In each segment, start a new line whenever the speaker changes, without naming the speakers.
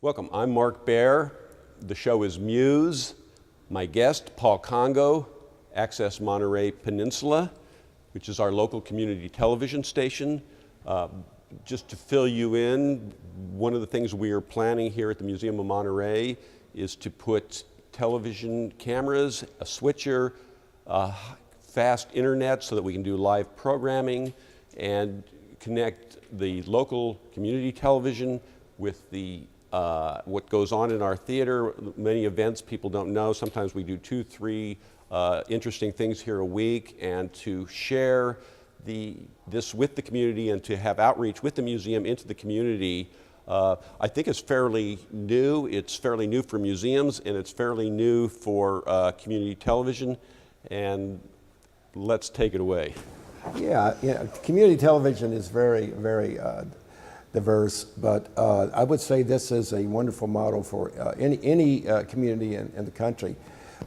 Welcome, I'm Mark Baer. The show is MUSE. My guest, Paul Congo, Access Monterey Peninsula, which is our local community television station. Just to fill you in, one of the things we are planning here at the Museum of Monterey is to put television cameras, a switcher, fast internet so that we can do live programming and connect the local community television with the what goes on in our theater. Many events people don't know. Sometimes we do 2, 3 interesting things here a week, and to share this with the community and to have outreach with the museum into the community, I think is fairly new. It's fairly new for museums, and it's fairly new for community television. And let's take it away.
Yeah, community television is very, very diverse, but I would say this is a wonderful model for any community in the country.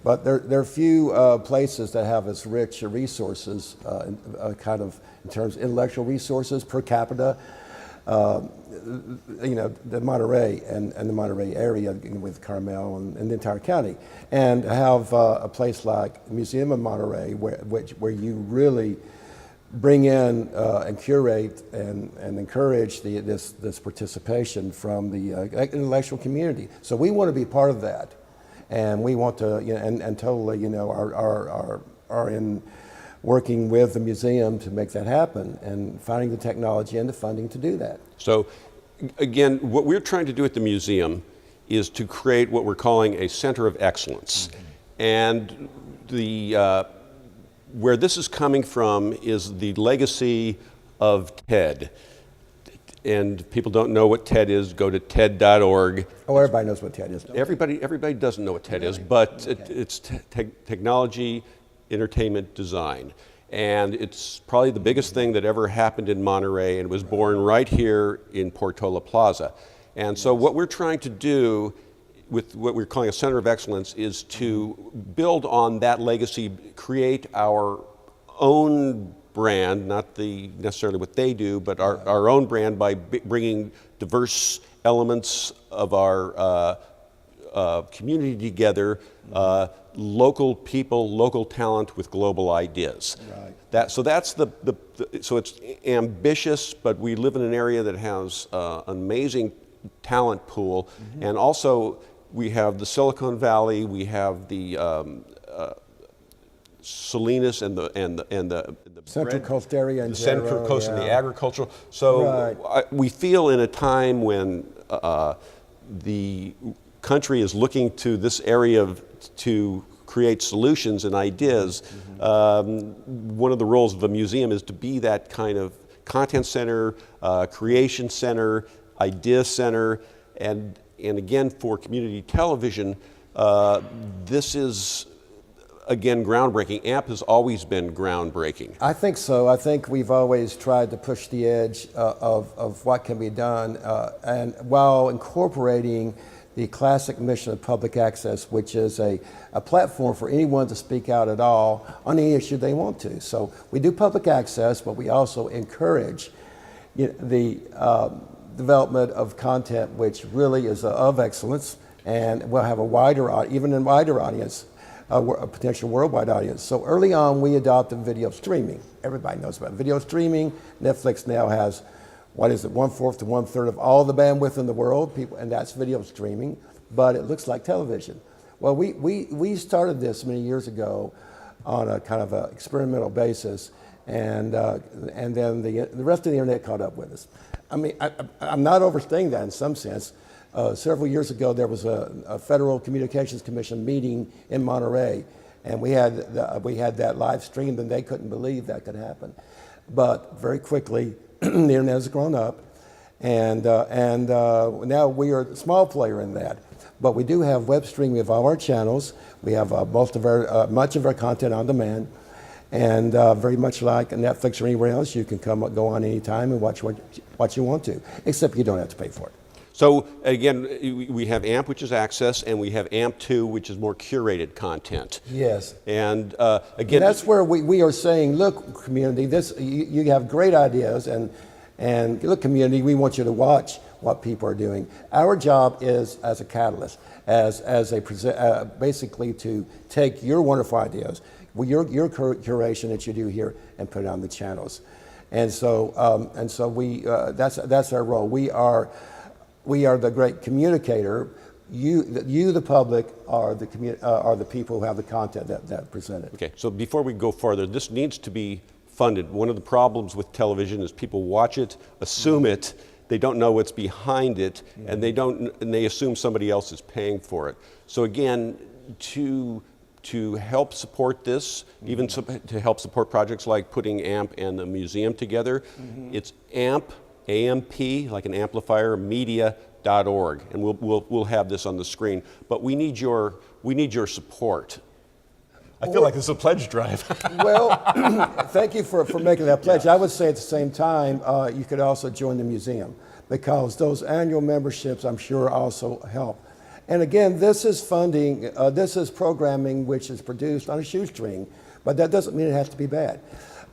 But there are few places that have as rich resources, kind of in terms of intellectual resources per capita. The Monterey and the Monterey area with Carmel and the entire county, and have a place like the Museum of Monterey where you really bring in and curate and encourage this participation from the intellectual community. So we want to be part of that, and we want to and totally are in working with the museum to make that happen and finding the technology and the funding to do that.
So again, what we're trying to do at the museum is to create what we're calling a center of excellence. And where this is coming from is the legacy of TED. And people don't know what TED is, go to ted.org.
Oh, everybody knows what TED is.
Everybody doesn't know what TED is, but it's technology, entertainment, design. And it's probably the biggest thing that ever happened in Monterey, and was born right here in Portola Plaza. And so what we're trying to do with what we're calling a center of excellence is to build on that legacy, create our own brand, not necessarily what they do, but our own brand by bringing diverse elements of our community together, local people, local talent with global ideas. Right. So it's ambitious, but we live in an area that has an amazing talent pool, and also we have the Silicon Valley, we have the Salinas and the
Central Coast area,
the Central Coast and the agricultural. So we feel in a time when the country is looking to this area to create solutions and ideas. One of the roles of a museum is to be that kind of content center, creation center, idea center, and again, for community television, this is, again, groundbreaking. AMP has always been groundbreaking.
I think so. I think we've always tried to push the edge of what can be done, and while incorporating the classic mission of public access, which is a platform for anyone to speak out at all on any issue they want to. So we do public access, but we also encourage the development of content which really is of excellence, and will have a even wider audience, a potential worldwide audience. So early on, we adopted video streaming. Everybody knows about video streaming. Netflix now has, 1/4 to 1/3 of all the bandwidth in the world, and that's video streaming, but it looks like television. Well, we started this many years ago on a kind of an experimental basis, and then the rest of the internet caught up with us. I mean, I'm not overstating that in some sense. Several years ago, there was a Federal Communications Commission meeting in Monterey, and we had that live streamed, and they couldn't believe that could happen. But very quickly, the internet has grown up, and now we are a small player in that. But we do have web streaming of all our channels. We have much of our content on demand. And very much like Netflix or anywhere else, you can go on anytime and watch what you want to, except you don't have to pay for it.
So again, we have AMP, which is access, and we have AMP2, which is more curated content.
Yes.
And again,
that's where we are saying, look, community, you have great ideas, and look, community, we want you to watch what people are doing. Our job is as a catalyst, basically to take your wonderful ideas, your curation that you do here, and put it on the channels. And so we that's our role. We are the great communicator. You, the public, are the people who have the content that presented.
Okay, so before we go further, this needs to be funded. One of the problems with television is people watch it, assume it, they don't know what's behind it, and they assume somebody else is paying for it. So again, to help support this, even to help support projects like putting AMP and the museum together, it's AMP, AMP, like an amplifier, media.org, and we'll have this on the screen. But we need your support. I feel like this is a pledge drive.
Well, thank you for making that pledge. I would say at the same time, you could also join the museum, because those annual memberships, I'm sure, also help. And again, this is funding, this is programming which is produced on a shoestring, but that doesn't mean it has to be bad.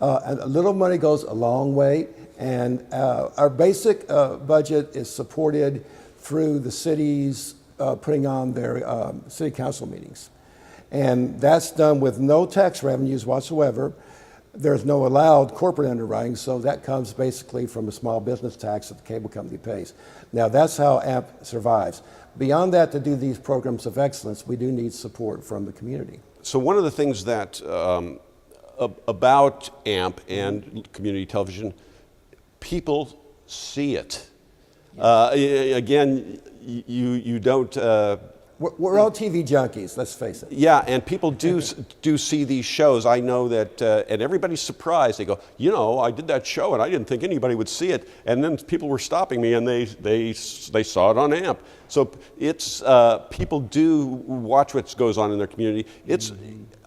And a little money goes a long way, and our basic budget is supported through the cities putting on their city council meetings. And that's done with no tax revenues whatsoever. There's no allowed corporate underwriting, so that comes basically from a small business tax that the cable company pays. Now, that's how AMP survives. Beyond that, to do these programs of excellence, we do need support from the community.
So one of the things that about AMP and community television, people see it. Again, you don't...
We're all TV junkies, let's face it.
Yeah, and people do see these shows. I know that, and everybody's surprised. They go, you know, I did that show and I didn't think anybody would see it. And then people were stopping me and they saw it on AMP. So it's, people do watch what goes on in their community.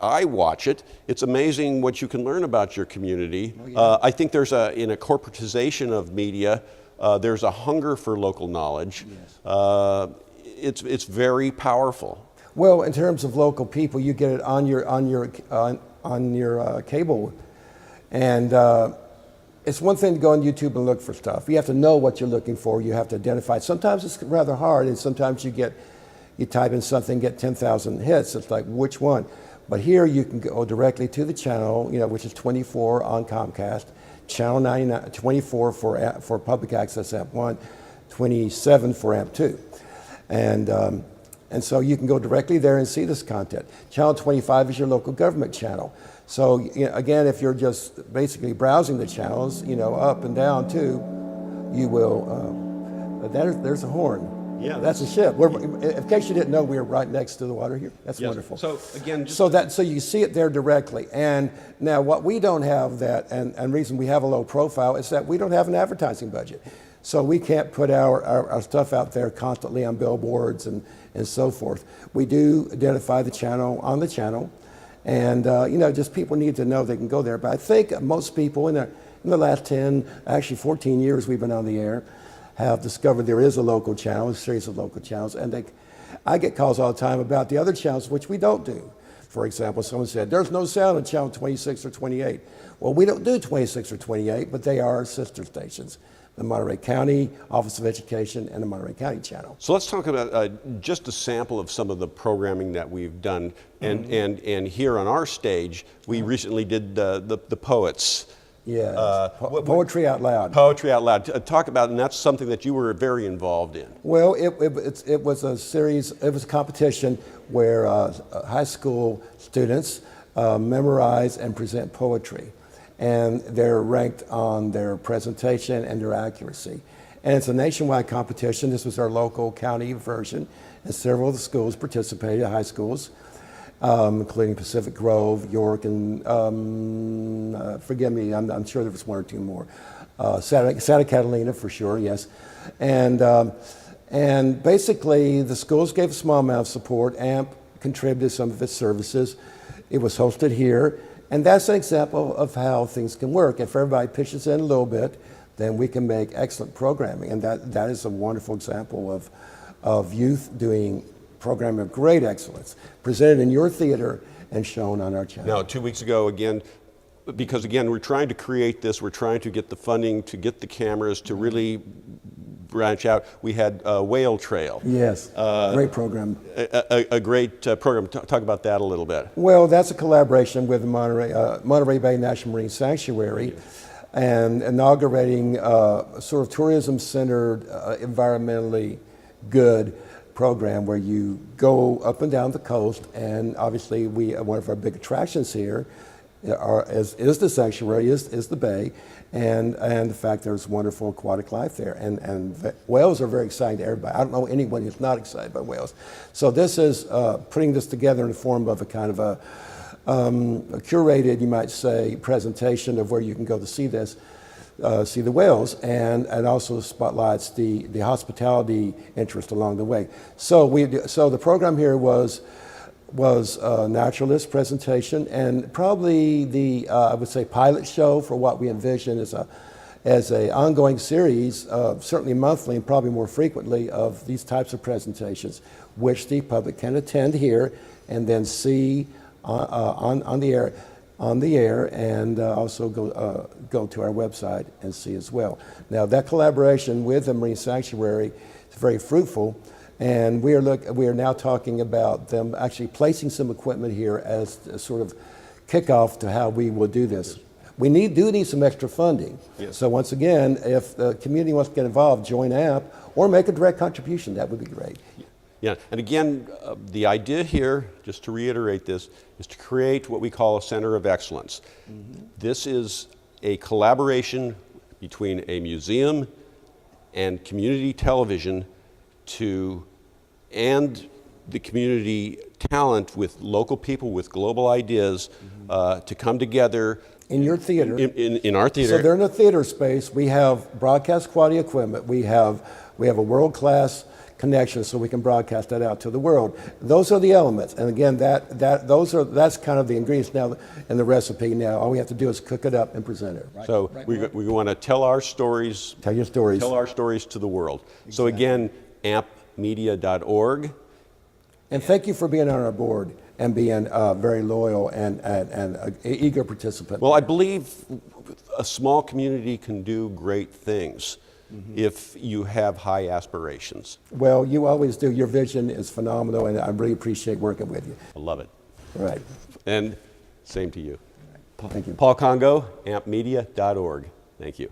I watch it. It's amazing what you can learn about your community. Oh, yeah. I think there's in a corporatization of media, there's a hunger for local knowledge. Yes. It's very powerful.
Well, in terms of local people, you get it on your cable, and it's one thing to go on YouTube and look for stuff. You have to know what you're looking for. You have to identify it. Sometimes it's rather hard, and sometimes you type in something, get 10,000 hits. It's like, which one? But here you can go directly to the channel, which is 24 on Comcast, channel 99, 24 for public access AMP1, 27 for AMP2. And so you can go directly there and see this content. Channel 25 is your local government channel. So again, if you're just basically browsing the channels, up and down too, you will, there's a horn. Yeah, that's a ship. In case you didn't know, we were right next to the water here. That's wonderful. So again, so you see it there directly. And now what we don't have and reason we have a low profile is that we don't have an advertising budget. So we can't put our stuff out there constantly on billboards and so forth. We do identify the channel on the channel, and just people need to know they can go there. But I think most people in the last 10, actually 14 years we've been on the air, have discovered there is a local channel, a series of local channels, and I get calls all the time about the other channels which we don't do. For example, someone said, there's no sound on channel 26 or 28. Well, we don't do 26 or 28, but they are our sister stations. The Monterey County Office of Education and the Monterey County Channel.
So let's talk about just a sample of some of the programming that we've done. And here on our stage, we recently did the Poets.
Yeah, Poetry Out Loud.
Poetry Out Loud. Talk about, and that's something that you were very involved in.
Well, it was a series, it was a competition where high school students memorize and present poetry. And they're ranked on their presentation and their accuracy. And it's a nationwide competition. This was our local county version, and several of the schools participated, high schools, including Pacific Grove, York, and forgive me, I'm sure there was one or two more. Santa Catalina for sure, yes. And basically the schools gave a small amount of support. AMP contributed some of its services. It was hosted here. And that's an example of how things can work. If everybody pitches in a little bit, then we can make excellent programming. And that is a wonderful example of youth doing programming of great excellence, presented in your theater and shown on our channel.
Now, 2 weeks ago, again, because again, we're trying to create this, we're trying to get the funding, to get the cameras, to really branch out. We had Whale Trail.
Yes, great program.
A great program. Talk about that a little bit.
Well, that's a collaboration with the Monterey Bay National Marine Sanctuary, and inaugurating sort of tourism-centered, environmentally good program where you go up and down the coast, and obviously one of our big attractions here is the sanctuary, is the bay, and the fact there's wonderful aquatic life there, and whales are very exciting to everybody. I don't know anyone who's not excited by whales. So this is putting this together in the form of a kind of a curated, you might say, presentation of where you can go to see this. See the whales, and also spotlights the hospitality interest along the way. So the program here was a naturalist presentation, and probably the I would say pilot show for what we envision as a ongoing series, certainly monthly and probably more frequently, of these types of presentations, which the public can attend here and then see on the air, and also go to our website and see as well. Now, that collaboration with the Marine Sanctuary is very fruitful, and we are now talking about them actually placing some equipment here as a sort of kickoff to how we will do this. We do need some extra funding. Yes. So once again, if the community wants to get involved, join AMP or make a direct contribution. That would be great.
Yeah, and again, the idea here, just to reiterate this, is to create what we call a center of excellence. Mm-hmm. This is a collaboration between a museum and community television and the community talent with local people with global ideas to come together.
In your theater.
In our theater.
So they're in a theater space. We have broadcast quality equipment. We have a world-class connection, so we can broadcast that out to the world. Those are the elements, and again, that's kind of the ingredients now in the recipe. Now, all we have to do is cook it up and present it. Right.
So we want to tell our stories.
Tell your stories.
Tell our stories to the world. Exactly. So again, ampmedia.org.
And thank you for being on our board and being very loyal and an eager participant.
Well, I believe a small community can do great things. Mm-hmm. If you have high aspirations.
Well, you always do. Your vision is phenomenal, and I really appreciate working with you.
I love it.
All right.
And same to you.
Thank you.
Paul Congo, ampmedia.org. Thank you.